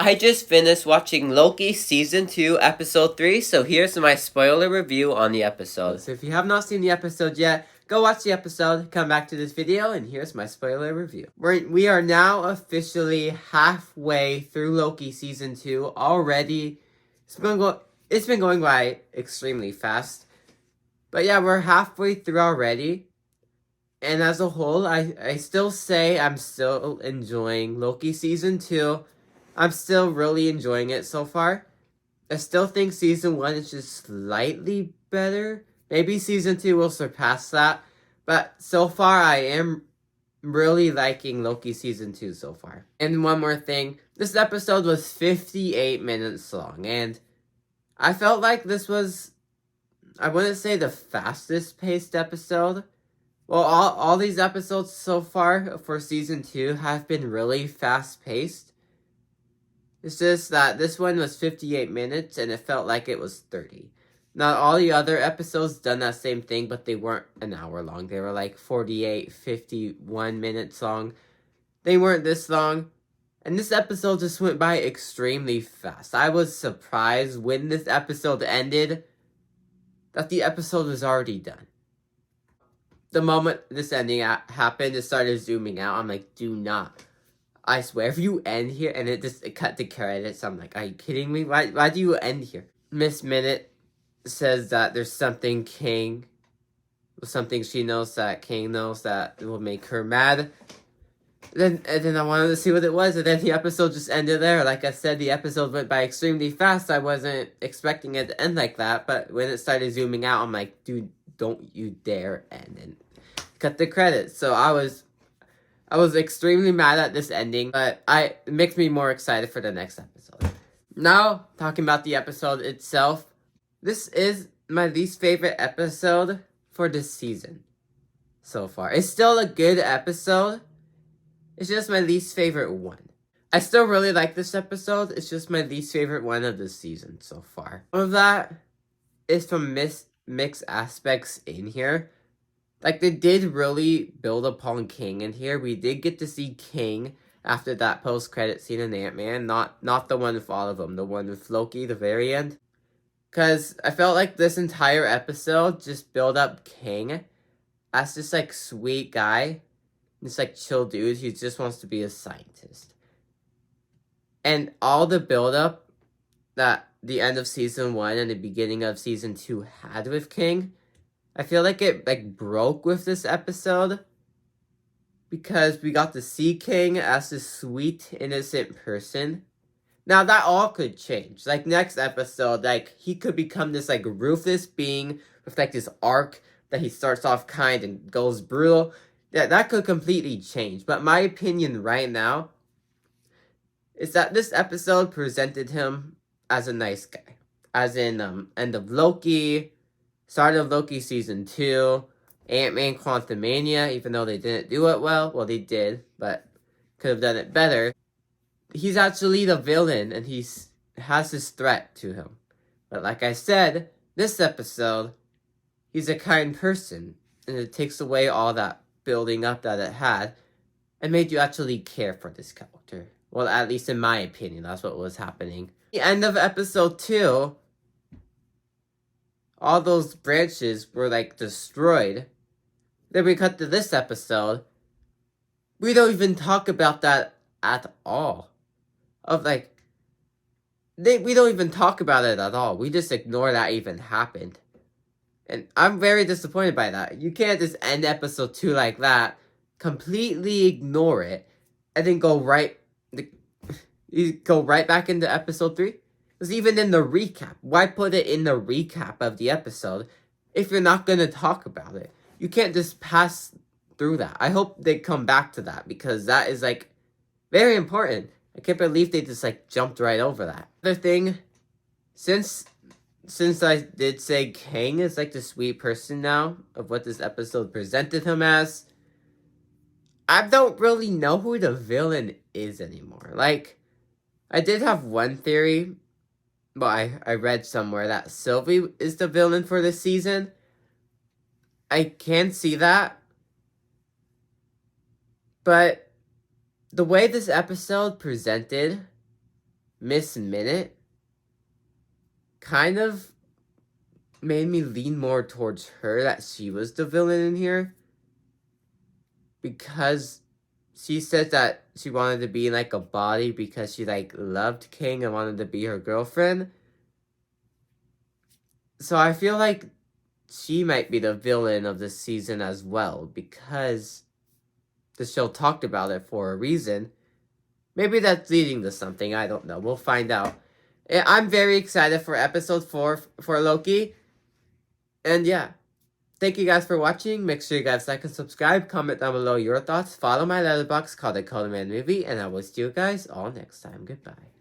I just finished watching Loki Season 2, Episode 3, so here's my spoiler review on the episode. So if you have not seen the episode yet, go watch the episode, come back to this video, and here's my spoiler review. We are now officially halfway through Loki Season 2 already. It's been going by extremely fast. But yeah, we're halfway through already. And as a whole, I still say I'm still enjoying Loki Season 2. I'm still really enjoying it so far. I still think Season 1 is just slightly better. Maybe Season 2 will surpass that. But so far, I am really liking Loki Season 2 so far. And one more thing. This episode was 58 minutes long. And I felt like this was, I wouldn't say the fastest paced episode. Well, all these episodes so far for Season 2 have been really fast paced. It's just that this one was 58 minutes and it felt like it was 30. Not all the other episodes done that same thing, but they weren't an hour long. They were like 48, 51 minutes long. They weren't this long. And this episode just went by extremely fast. I was surprised when this episode ended that the episode was already done. The moment this ending happened, it started zooming out. I'm like, do not. I swear, if you end here, and it cut the credits, I'm like, are you kidding me? Why do you end here? Miss Minute says that there's something she knows that King knows that will make her mad. And then I wanted to see what it was, and then the episode just ended there. Like I said, the episode went by extremely fast. I wasn't expecting it to end like that, but when it started zooming out, I'm like, dude, don't you dare end and cut the credits. So I was extremely mad at this ending, but it makes me more excited for the next episode. Now, talking about the episode itself, this is my least favorite episode for this season so far. It's still a good episode. It's just my least favorite one. I still really like this episode. It's just my least favorite one of this season so far. All of that is from mixed aspects in here. Like, they did really build upon King in here. We did get to see King after that post-credit scene in Ant-Man. Not the one with all of them. The one with Loki, the very end. Because I felt like this entire episode just built up King as this, like, sweet guy. This, like, chill dude who just wants to be a scientist. And all the build-up that the end of Season 1 and the beginning of Season 2 had with King, I feel like it broke with this episode because we got to see King as this sweet, innocent person. Now, that all could change. Like, next episode, he could become this, ruthless being with, this arc that he starts off kind and goes brutal. Yeah, that could completely change. But my opinion right now is that this episode presented him as a nice guy. As in, end of Loki, start of Loki Season 2, Ant-Man Quantumania, even though they didn't do it well. Well, they did, but could have done it better. He's actually the villain, and he has this threat to him. But like I said, this episode, he's a kind person, and it takes away all that building up that it had, and made you actually care for this character. Well, at least in my opinion, that's what was happening. The end of episode 2, all those branches were, destroyed. Then we cut to this episode. We don't even talk about that at all. We don't even talk about it at all. We just ignore that even happened. And I'm very disappointed by that. You can't just end episode 2 like that, completely ignore it, and then go right back into episode 3. Because even in the recap, why put it in the recap of the episode if you're not going to talk about it? You can't just pass through that. I hope they come back to that because that is, very important. I can't believe they just, jumped right over that. Other thing, since I did say Kang is, the sweet person now of what this episode presented him as, I don't really know who the villain is anymore. I did have one theory. But I read somewhere that Sylvie is the villain for this season. I can see that. But the way this episode presented Miss Minute kind of made me lean more towards her, that she was the villain in here. Because she said that she wanted to be in, like, a body because she, like, loved King and wanted to be her girlfriend. So I feel like she might be the villain of the season as well, because the show talked about it for a reason. Maybe that's leading to something, I don't know. We'll find out. I'm very excited for episode 4 for Loki. And yeah, thank you guys for watching. Make sure you guys like and subscribe. Comment down below your thoughts. Follow my letterbox called The Color Man Movie. And I will see you guys all next time. Goodbye.